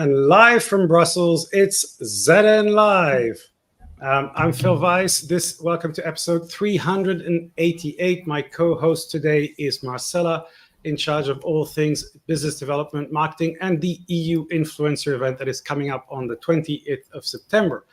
And live from Brussels, it's ZN Live. I'm Phil Weiss. Welcome to episode 388. My co-host today is Marcella, in charge of all things business development, marketing, and the EU Influencer event that is coming up on the 20th of September.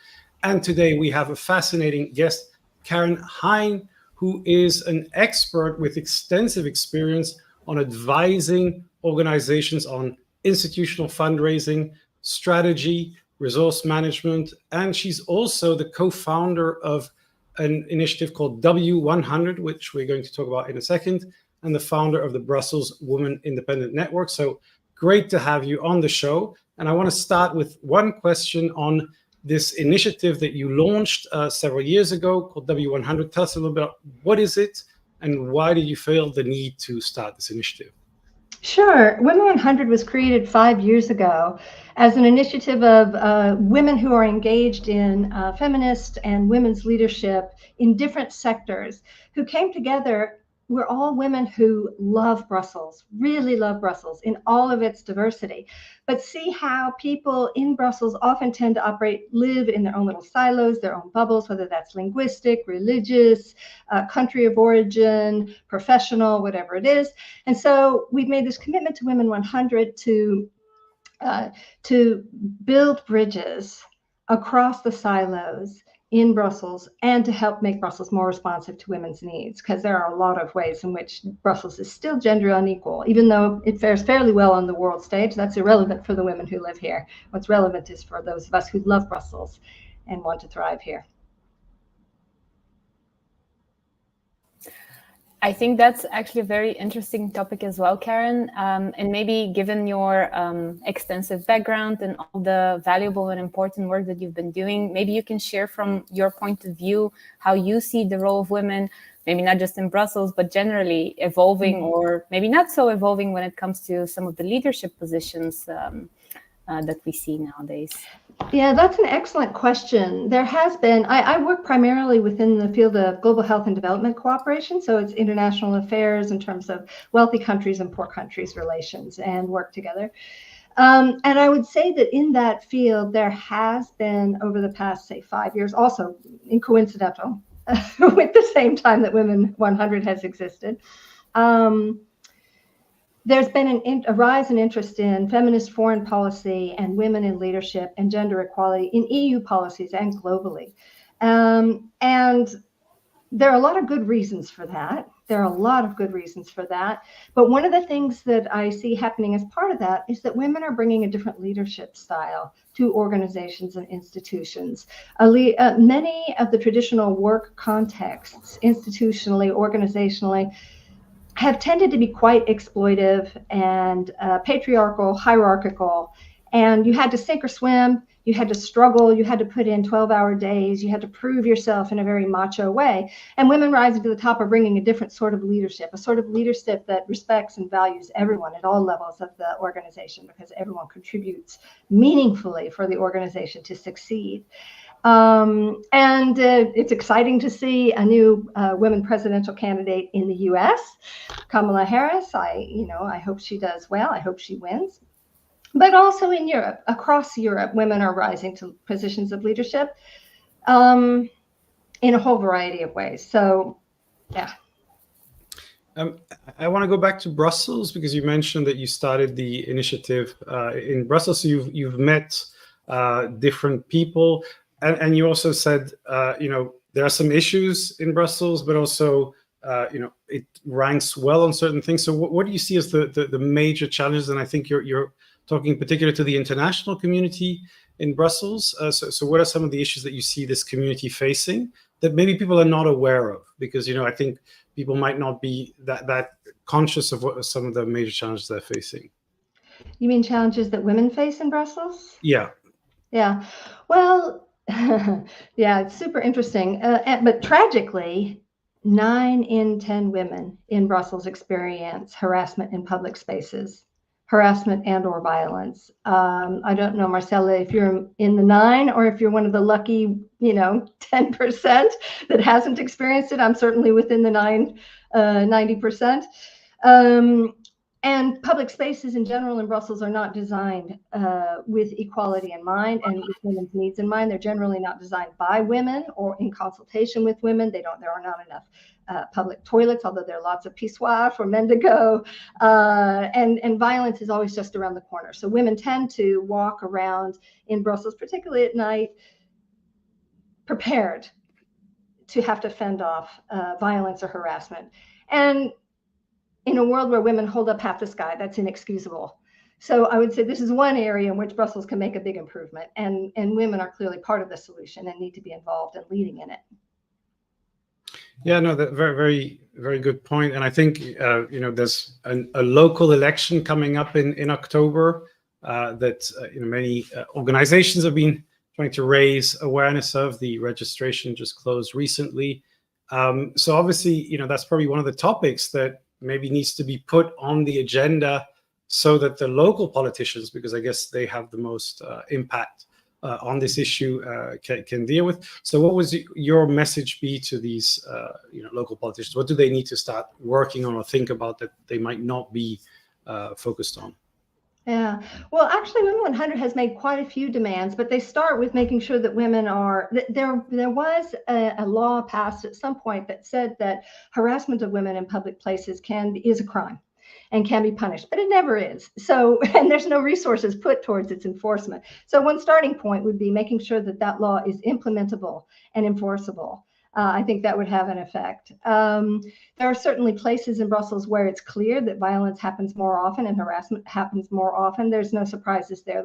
And today we have a fascinating guest, Karen Hoehn, who is an expert with extensive experience on advising organizations on institutional fundraising, strategy, resource management, and she's also the co-founder of an initiative called W100, which we're going to talk about in a second, and the founder of the Brussels Women Independent Network. So great to have you on the show. And I want to start with one question on this initiative that you launched several years ago called W100. Tell us a little bit about what is it and why did you feel the need to start this initiative? Sure. Women 100 was created 5 years ago as an initiative of women who are engaged in feminist and women's leadership in different sectors who came together. We're all women who love Brussels, really love Brussels in all of its diversity, but see how people in Brussels often tend to live in their own little silos, their own bubbles, whether that's linguistic, religious, country of origin, professional, whatever it is. And so we've made this commitment to Women 100 to build bridges across the silos in Brussels and to help make Brussels more responsive to women's needs, because there are a lot of ways in which Brussels is still gender unequal. Even though it fares fairly well on the world stage, that's irrelevant for the women who live here. What's relevant is for those of us who love Brussels and want to thrive here. I think that's actually a very interesting topic as well, Karen. And maybe given your extensive background and all the valuable and important work that you've been doing, maybe you can share from your point of view how you see the role of women, maybe not just in Brussels, but generally evolving or maybe not so evolving when it comes to some of the leadership positions that we see nowadays. Yeah, that's an excellent question. There has been, I work primarily within the field of global health and development cooperation. So it's international affairs in terms of wealthy countries and poor countries relations and work together. And I would say that in that field, there has been over the past, say, 5 years, also coincidental with the same time that Women 100 has existed. There's been a rise in interest in feminist foreign policy and women in leadership and gender equality in EU policies and globally. And there are a lot of good reasons for that. But one of the things that I see happening as part of that is that women are bringing a different leadership style to organizations and institutions. Many of the traditional work contexts, institutionally, organizationally, have tended to be quite exploitive and patriarchal, hierarchical, and you had to sink or swim, you had to struggle, you had to put in 12-hour days, you had to prove yourself in a very macho way. And women rising to the top are bringing a different sort of leadership, a sort of leadership that respects and values everyone at all levels of the organization, because everyone contributes meaningfully for the organization to succeed. And it's exciting to see a new women presidential candidate in the U.S., Kamala Harris. I hope she does well. I hope she wins. But also in Europe, across Europe, women are rising to positions of leadership in a whole variety of ways. So, yeah. I want to go back to Brussels because you mentioned that you started the initiative in Brussels. So you've met different people. And you also said, there are some issues in Brussels, but also, it ranks well on certain things. So what do you see as the major challenges? And I think you're talking particularly to the international community in Brussels. So what are some of the issues that you see this community facing that maybe people are not aware of? Because, I think people might not be that conscious of what some of the major challenges they're facing. You mean challenges that women face in Brussels? Yeah. Yeah. Well, yeah, it's super interesting. But tragically, 9 in 10 women in Brussels experience harassment in public spaces, harassment and or violence. I don't know, Marcella, if you're in the 9 or if you're one of the lucky, 10% that hasn't experienced it. I'm certainly within the 90%. And public spaces in general in Brussels are not designed with equality in mind and with women's needs in mind. They're generally not designed by women or in consultation with women. There are not enough public toilets, although there are lots of pissoirs for men to go. And violence is always just around the corner. So women tend to walk around in Brussels, particularly at night, prepared to have to fend off violence or harassment. And in a world where women hold up half the sky, that's inexcusable. So I would say this is one area in which Brussels can make a big improvement, and women are clearly part of the solution and need to be involved and leading in it. Yeah, no, that very, very good point. And I think there's a local election coming up in October that many organizations have been trying to raise awareness of. The registration just closed recently, so obviously that's probably one of the topics that maybe needs to be put on the agenda so that the local politicians, because I guess they have the most impact on this issue, can deal with. So what was your message be to these local politicians? What do they need to start working on or think about that they might not be focused on? Yeah, well, actually, Women 100 has made quite a few demands, but they start with making sure that women are. There was a law passed at some point that said that harassment of women in public places is a crime and can be punished, but it never is. So, and there's no resources put towards its enforcement. So one starting point would be making sure that that law is implementable and enforceable. I think that would have an effect. There are certainly places in Brussels where it's clear that violence happens more often and harassment happens more often. There's no surprises there.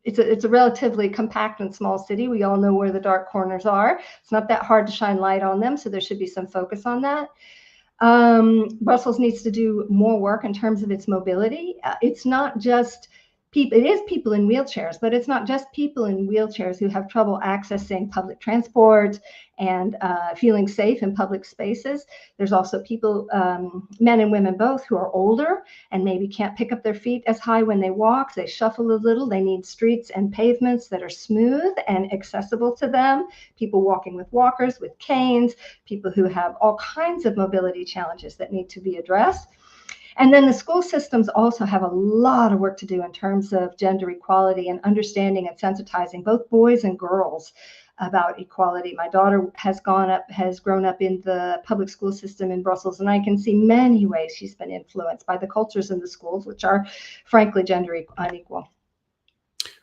It's a relatively compact and small city. We all know where the dark corners are. It's not that hard to shine light on them, so there should be some focus on that. Brussels needs to do more work in terms of its mobility. It's not just people, it is people in wheelchairs, but it's not just people in wheelchairs who have trouble accessing public transport and feeling safe in public spaces. There's also people, men and women both, who are older and maybe can't pick up their feet as high when they walk. They shuffle a little. They need streets and pavements that are smooth and accessible to them. People walking with walkers, with canes, people who have all kinds of mobility challenges that need to be addressed. And then the school systems also have a lot of work to do in terms of gender equality and understanding and sensitizing both boys and girls about equality. My daughter has grown up in the public school system in Brussels, and I can see many ways she's been influenced by the cultures in the schools, which are frankly gender unequal.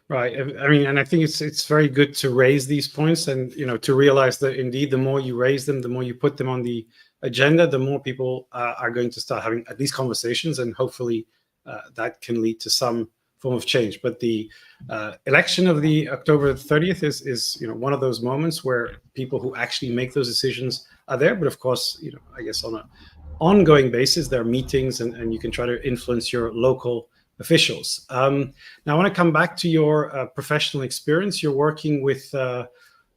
Right. I mean, and I think it's very good to raise these points and, to realize that indeed, the more you raise them, the more you put them on the agenda, the more people are going to start having at least conversations, and hopefully that can lead to some form of change. But the election of the October 30th is one of those moments where people who actually make those decisions are there. But of course, I guess on an ongoing basis, there are meetings and you can try to influence your local officials. Now, I want to come back to your professional experience. You're working with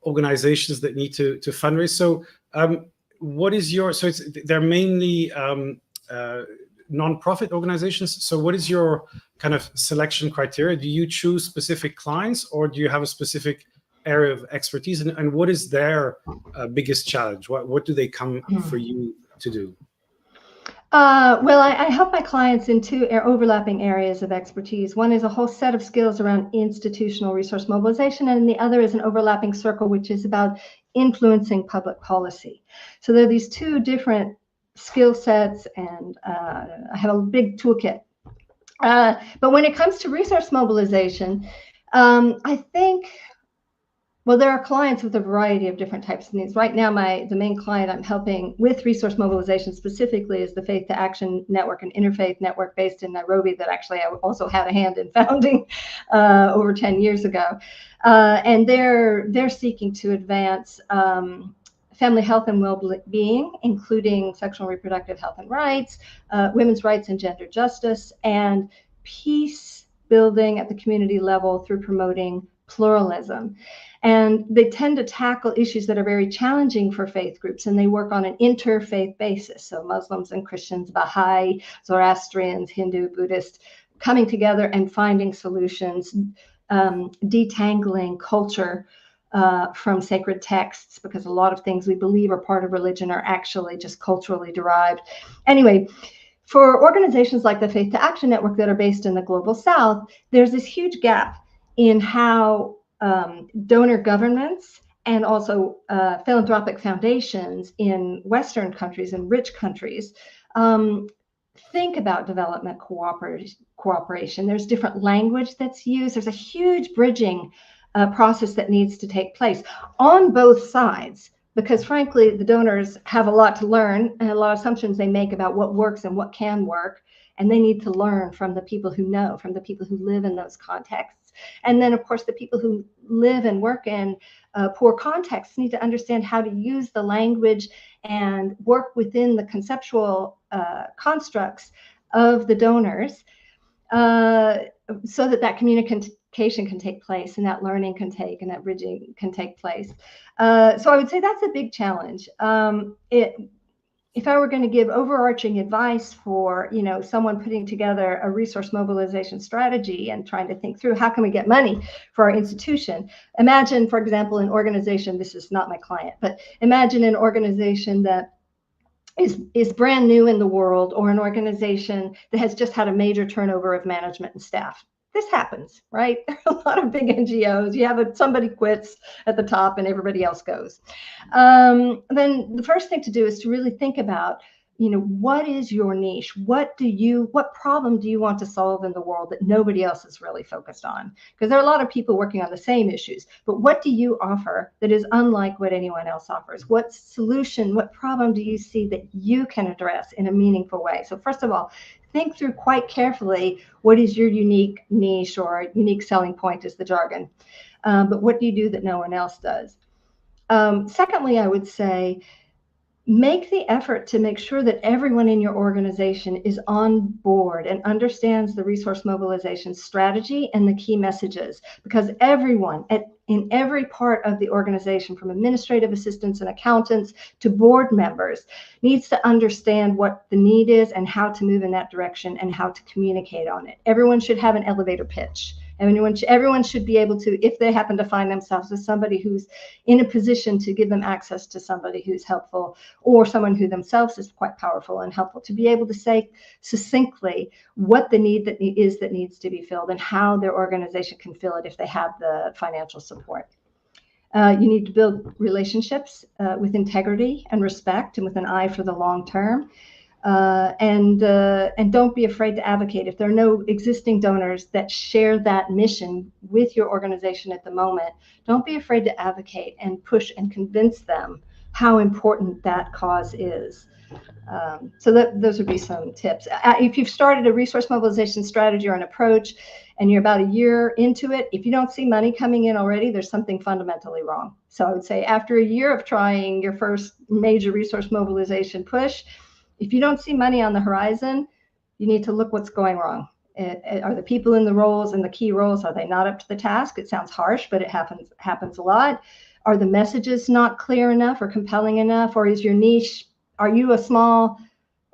organizations that need to fundraise. So what is they're mainly nonprofit organizations. So what is your kind of selection criteria? Do you choose specific clients, or do you have a specific area of expertise? And what is their biggest challenge? What do they come for you to do? Well, I help my clients in two overlapping areas of expertise. One is a whole set of skills around institutional resource mobilization, and the other is an overlapping circle, which is about influencing public policy. So there are these two different skill sets, and I have a big toolkit. But when it comes to resource mobilization, I think, well, there are clients with a variety of different types of needs. Right now, the main client I'm helping with resource mobilization specifically is the Faith to Action Network, an interfaith network based in Nairobi that actually I also had a hand in founding over 10 years ago. And they're seeking to advance family health and well-being, including sexual and reproductive health and rights, women's rights and gender justice, and peace building at the community level through promoting pluralism. And they tend to tackle issues that are very challenging for faith groups, and they work on an interfaith basis. So Muslims and Christians, Baha'i, Zoroastrians, Hindu, Buddhist, coming together and finding solutions, detangling culture from sacred texts, because a lot of things we believe are part of religion are actually just culturally derived. Anyway, For organizations like the Faith to Action Network that are based in the Global South, there's this huge gap in how donor governments and also philanthropic foundations in Western countries and rich countries think about development cooperation. There's different language that's used. There's a huge bridging process that needs to take place on both sides, because frankly, the donors have a lot to learn and a lot of assumptions they make about what works and what can work. And they need to learn from the people who know, from the people who live in those contexts. And then, of course, the people who live and work in poor contexts need to understand how to use the language and work within the conceptual constructs of the donors so that communication can take place and that learning can take and that bridging can take place. So I would say that's a big challenge. If I were going to give overarching advice for, someone putting together a resource mobilization strategy and trying to think through how can we get money for our institution, imagine, for example, an organization, this is not my client, but imagine an organization that is brand new in the world, or an organization that has just had a major turnover of management and staff. This happens, right? There are a lot of big NGOs. You have somebody quits at the top and everybody else goes. Then the first thing to do is to really think about, what is your niche? What problem do you want to solve in the world that nobody else is really focused on? Because there are a lot of people working on the same issues, but what do you offer that is unlike what anyone else offers? What solution, what problem do you see that you can address in a meaningful way? So first of all, think through quite carefully what is your unique niche, or unique selling point is the jargon. But what do you do that no one else does? Secondly, I would say, make the effort to make sure that everyone in your organization is on board and understands the resource mobilization strategy and the key messages, because everyone in every part of the organization, from administrative assistants and accountants to board members, needs to understand what the need is and how to move in that direction and how to communicate on it. Everyone should have an elevator pitch. Everyone should be able to, if they happen to find themselves with somebody who's in a position to give them access to somebody who's helpful, or someone who themselves is quite powerful and helpful, to be able to say succinctly what the need that needs to be filled and how their organization can fill it if they have the financial support. You need to build relationships with integrity and respect, and with an eye for the long term. And don't be afraid to advocate. If there are no existing donors that share that mission with your organization at the moment, don't be afraid to advocate and push and convince them how important that cause is. So those would be some tips. If you've started a resource mobilization strategy or an approach and you're about a year into it, if you don't see money coming in already, there's something fundamentally wrong. So I would say, after a year of trying your first major resource mobilization push, if you don't see money on the horizon, you need to look what's going wrong. Are the people in the roles, and the key roles, are they not up to the task? It sounds harsh, but it happens a lot. Are the messages not clear enough or compelling enough? Or is your niche, are you a small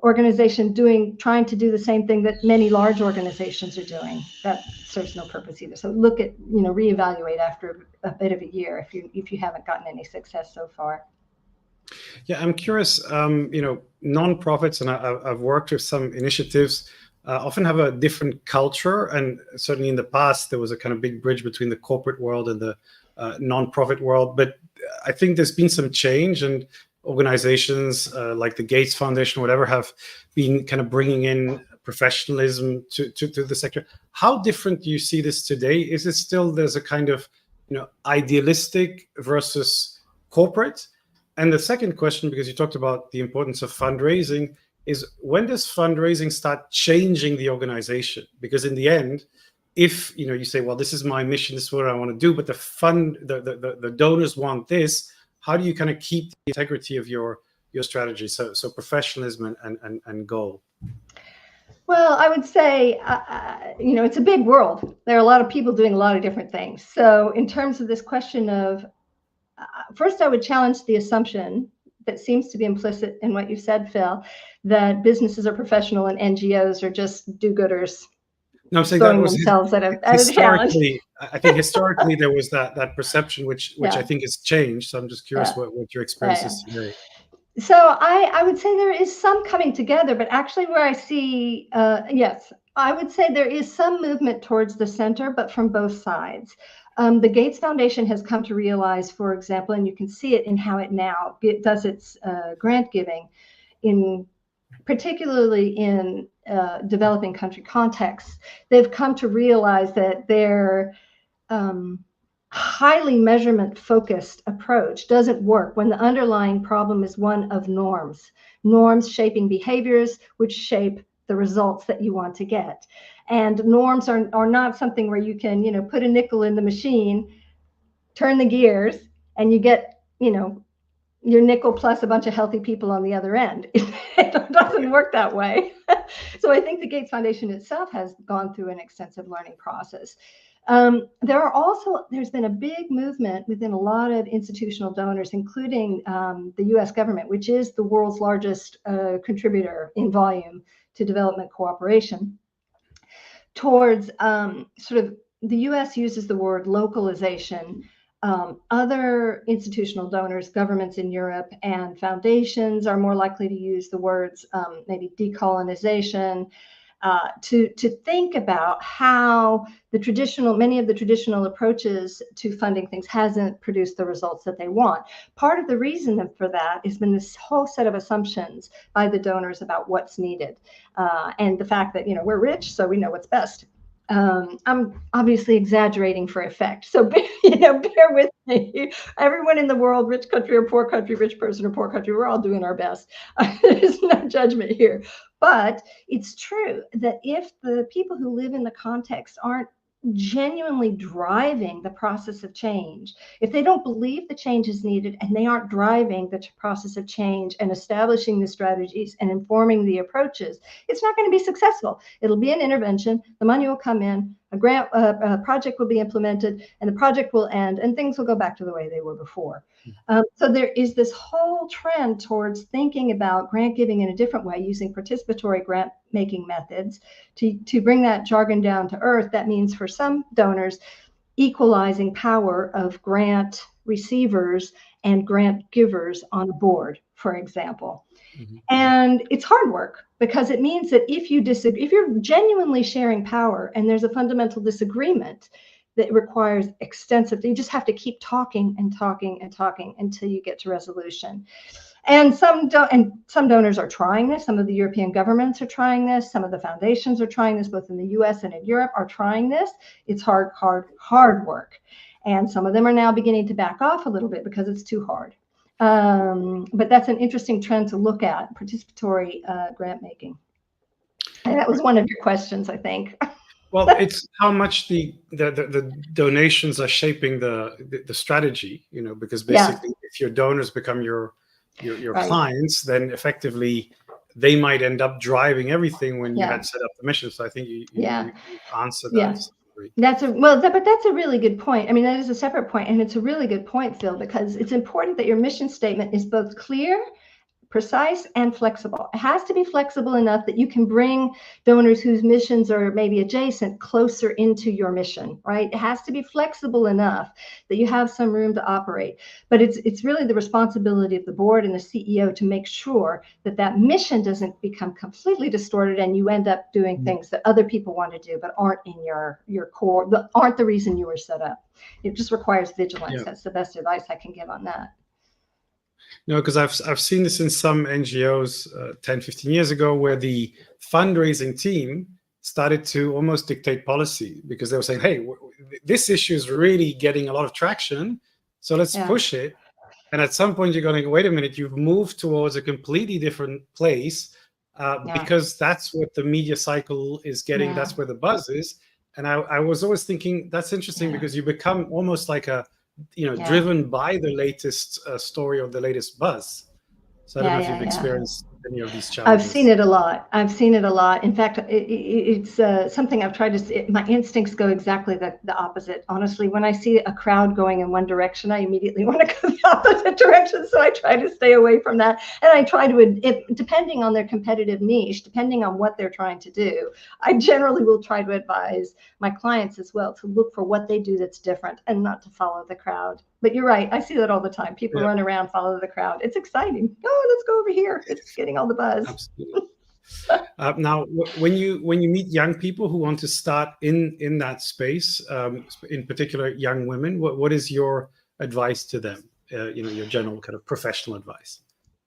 organization trying to do the same thing that many large organizations are doing? That serves no purpose either. So look at, reevaluate after a bit of a year if you haven't gotten any success so far. Yeah, I'm curious, nonprofits, and I've worked with some initiatives, often have a different culture. And certainly in the past, there was a kind of big bridge between the corporate world and the nonprofit world. But I think there's been some change, and organizations like the Gates Foundation, whatever, have been kind of bringing in professionalism to the sector. How different do you see this today? Is it still, there's a kind of, idealistic versus corporate? And the second question, because you talked about the importance of fundraising, is when does fundraising start changing the organization? Because in the end, if you say, well, this is my mission, this is what I want to do, but the donors want this, how do you kind of keep the integrity of your strategy? So professionalism and goal. Well, I would say, it's a big world. There are a lot of people doing a lot of different things. So in terms of this question of, first, I would challenge the assumption that seems to be implicit in what you said, Phil, that businesses are professional and NGOs are just do-gooders. No, I'm saying throwing that was themselves at a challenge. I think historically there was that perception, which I think has changed. So I'm just curious what your experience is today. So I would say there is some coming together, but actually where I see, yes, I would say there is some movement towards the center, but from both sides. The Gates Foundation has come to realize, for example, and you can see it in how it does its grant giving, particularly in developing country contexts. They've come to realize that their highly measurement focused approach doesn't work when the underlying problem is one of norms shaping behaviors which shape the results that you want to get. And norms are not something where you can, put a nickel in the machine, turn the gears, and you get, your nickel plus a bunch of healthy people on the other end. It doesn't work that way. So I think the Gates Foundation itself has gone through an extensive learning process. There's been a big movement within a lot of institutional donors, including the US government, which is the world's largest contributor in volume to development cooperation, towards sort of, the US uses the word localization. Other institutional donors, governments in Europe, and foundations are more likely to use the words maybe decolonization, to think about how many of the traditional approaches to funding things hasn't produced the results that they want. Part of the reason for that has been this whole set of assumptions by the donors about what's needed, and the fact that we're rich, so we know what's best. I'm obviously exaggerating for effect, so bear with me. Everyone in the world, rich country or poor country, rich person or poor country, we're all doing our best. There's no judgment here. But it's true that if the people who live in the context aren't genuinely driving the process of change, if they don't believe the change is needed and they aren't driving the process of change and establishing the strategies and informing the approaches, it's not going to be successful. It'll be an intervention, the money will come in, a project will be implemented, and the project will end, and things will go back to the way they were before. So there is this whole trend towards thinking about grant giving in a different way, using participatory grant making methods to bring that jargon down to earth. That means for some donors, equalizing power of grant receivers and grant givers on a board, for example. Mm-hmm. And it's hard work, because it means that if you disagree, if you're genuinely sharing power and there's a fundamental disagreement that requires you just have to keep talking and talking and talking until you get to resolution. And some donors are trying this. Some of the European governments are trying this. Some of the foundations are trying this, both in the US and in Europe are trying this. It's hard work. And some of them are now beginning to back off a little bit because it's too hard. But that's an interesting trend to look at, participatory grant making. And that was one of your questions, I think. Well, it's how much the donations are shaping the strategy, because basically, if your donors become your right. clients, then effectively they might end up driving everything when you had set up the mission. So I think you answered that. But that's a really good point. I mean, that is a separate point, and it's a really good point, Phil, because it's important that your mission statement is both clear, precise, and flexible. It has to be flexible enough that you can bring donors whose missions are maybe adjacent closer into your mission, right? It has to be flexible enough that you have some room to operate. But it's really the responsibility of the board and the CEO to make sure that that mission doesn't become completely distorted and you end up doing things that other people want to do but aren't in your core, aren't the reason you were set up. It just requires vigilance. That's the best advice I can give on that. No, because I've seen this in some NGOs 10, 15 years ago, where the fundraising team started to almost dictate policy, because they were saying, hey, this issue is really getting a lot of traction, so let's push it. And at some point you're going, wait a minute, you've moved towards a completely different place, because that's what the media cycle is getting, that's where the buzz is. And I was always thinking, that's interesting, because you become almost like driven by the latest story or the latest buzz. So I don't know if you've experienced any of these challenges? I've seen it a lot. In fact, it's something I've tried to. My instincts go exactly the opposite. Honestly, when I see a crowd going in one direction, I immediately want to go the opposite direction. So I try to stay away from that, and I try to, depending on their competitive niche, depending on what they're trying to do, I generally will try to advise my clients as well to look for what they do that's different and not to follow the crowd. But you're right. I see that all the time. People run around, follow the crowd. It's exciting. Oh, let's go over here. It's getting all the buzz. Absolutely. Now, when you meet young people who want to start in that space, in particular young women, what is your advice to them? Your general kind of professional advice.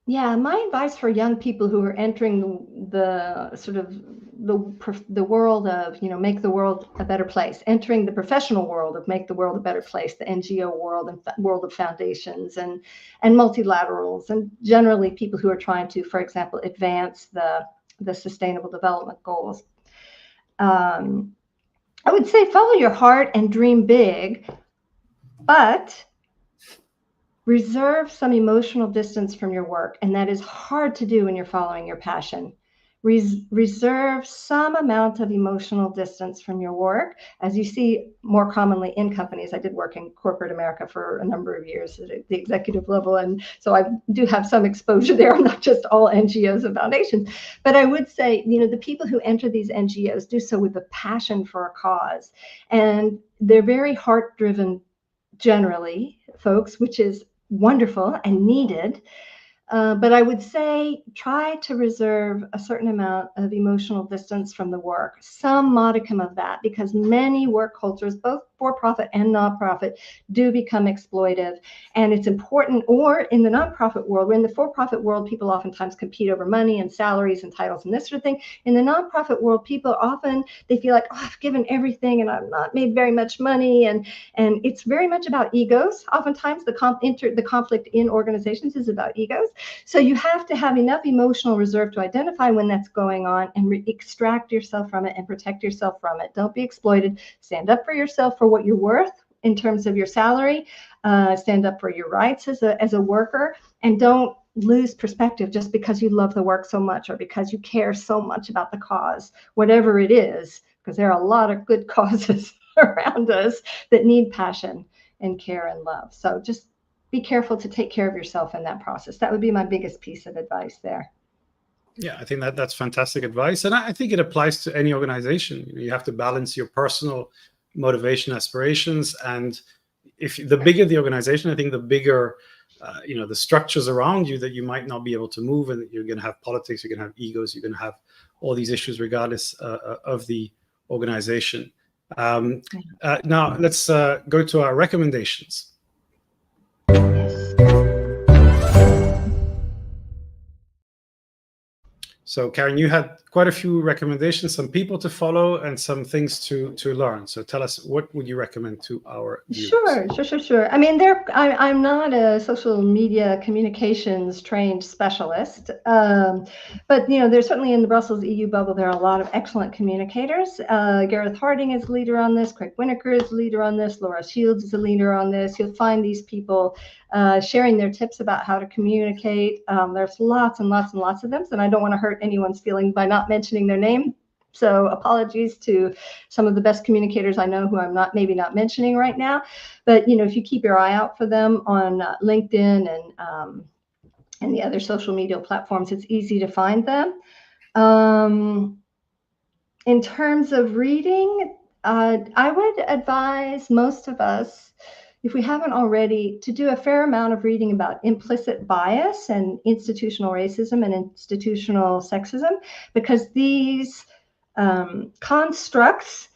Yeah, my advice for young people who are entering the sort of the world of, make the world a better place, entering the professional world of make the world a better place, the NGO world and world of foundations and multilaterals, and generally people who are trying to, for example, advance the Sustainable Development Goals. I would say follow your heart and dream big, but reserve some emotional distance from your work, and that is hard to do when you're following your passion. Reserve some amount of emotional distance from your work, as you see more commonly in companies. I did work in corporate America for a number of years at the executive level, and so I do have some exposure there. I'm not just all NGOs and foundations, but I would say, the people who enter these NGOs do so with a passion for a cause, and they're very heart-driven generally, folks, which is wonderful and needed. But I would say try to reserve a certain amount of emotional distance from the work, some modicum of that, because many work cultures, both for-profit and nonprofit, do become exploitive. And it's important, or in the nonprofit world, where in the for-profit world, people oftentimes compete over money and salaries and titles and this sort of thing. In the nonprofit world, people often, they feel like, oh, I've given everything and I've not made very much money. And it's very much about egos. Oftentimes the conflict in organizations is about egos. So you have to have enough emotional reserve to identify when that's going on and extract yourself from it and protect yourself from it. Don't be exploited. Stand up for yourself for what you're worth in terms of your salary. Stand up for your rights as a worker, and don't lose perspective just because you love the work so much or because you care so much about the cause, whatever it is, because there are a lot of good causes around us that need passion and care and love. So just be careful to take care of yourself in that process. That would be my biggest piece of advice there. Yeah, I think that's fantastic advice. And I think it applies to any organization. You have to balance your personal motivation, aspirations. And if the bigger the organization, I think the bigger, the structures around you, that you might not be able to move, and you're going to have politics, you're going to have egos, you're going to have all these issues regardless of the organization. Now let's go to our recommendations. So, Karen, you had quite a few recommendations, some people to follow and some things to learn. So tell us, what would you recommend to our viewers? Sure. I mean, I'm not a social media communications trained specialist, but, there's certainly in the Brussels EU bubble, there are a lot of excellent communicators. Gareth Harding is a leader on this. Craig Winokur is a leader on this. Laura Shields is a leader on this. You'll find these people sharing their tips about how to communicate. There's lots and lots and lots of them, and I don't want to hurt anyone's feeling by not mentioning their name. So apologies to some of the best communicators I know who I'm maybe not mentioning right now. But if you keep your eye out for them on LinkedIn and the other social media platforms, it's easy to find them. In terms of reading, I would advise most of us, if we haven't already, to do a fair amount of reading about implicit bias and institutional racism and institutional sexism, because these constructs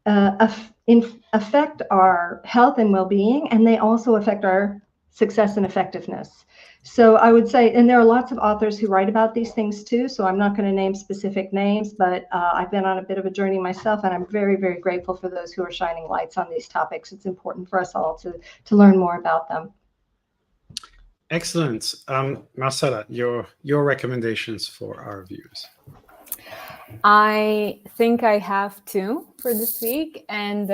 affect our health and well-being, and they also affect our success and effectiveness. So I would say, and there are lots of authors who write about these things too, so I'm not going to name specific names, but I've been on a bit of a journey myself, and I'm very, very grateful for those who are shining lights on these topics. It's important for us all to learn more about them. Excellent. Marcella, your recommendations for our viewers. I think I have two for this week. And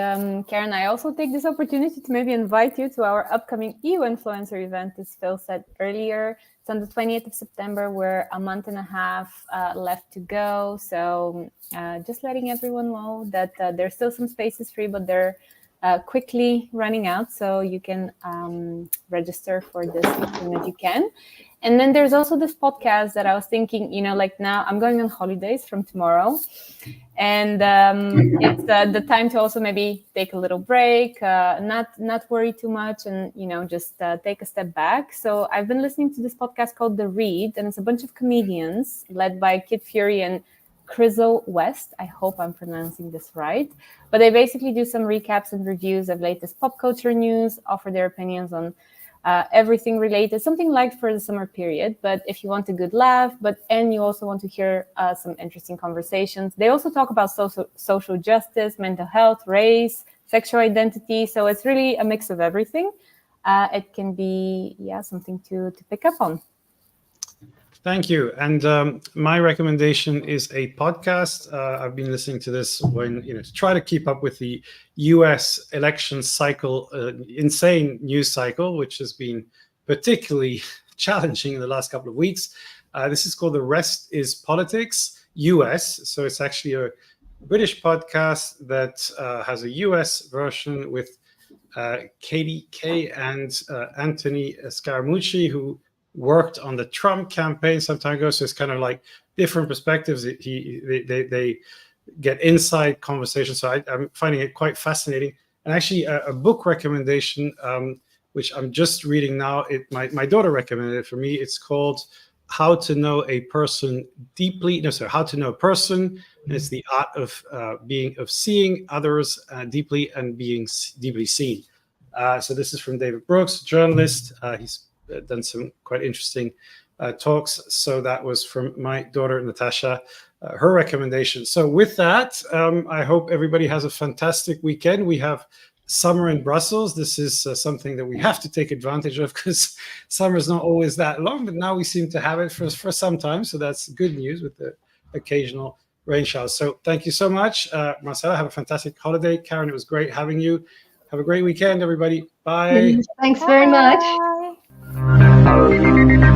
Karen, I also take this opportunity to maybe invite you to our upcoming EU Influencer event, as Phil said earlier. It's on the 20th of September. We're a month and a half left to go. So just letting everyone know that there's still some spaces free, but they're quickly running out. So you can register for this as soon as you can. And then there's also this podcast that I was thinking, like now I'm going on holidays from tomorrow. And it's the time to also maybe take a little break, not worry too much, and just take a step back. So I've been listening to this podcast called The Read, and it's a bunch of comedians led by Kid Fury and Crizzle West. I hope I'm pronouncing this right. But they basically do some recaps and reviews of latest pop culture news, offer their opinions on everything related, something like for the summer period. But if you want a good laugh, and you also want to hear some interesting conversations, they also talk about social justice, mental health, race, sexual identity. So it's really a mix of everything. It can be, something to pick up on. Thank you. And my recommendation is a podcast. I've been listening to this to try to keep up with the U.S. election cycle, insane news cycle, which has been particularly challenging in the last couple of weeks. This is called The Rest is Politics US. So it's actually a British podcast that has a US version with Katie Kay and Anthony Scaramucci, who worked on the Trump campaign some time ago. So it's kind of like different perspectives. They get inside conversations. So I'm finding it quite fascinating. And actually a book recommendation, which I'm just reading now. My daughter recommended it for me. It's called How to Know a Person Deeply. How to Know a Person. And it's the art of seeing others deeply and being deeply seen. So this is from David Brooks, journalist. He's done some quite interesting talks. So that was from my daughter, Natasha, her recommendation. So with that, I hope everybody has a fantastic weekend. We have summer in Brussels. This is something that we have to take advantage of because summer is not always that long, but now we seem to have it for some time. So that's good news with the occasional rain showers. So thank you so much, Marcella. Have a fantastic holiday. Karen, it was great having you. Have a great weekend, everybody. Bye. Thanks very much. Bye.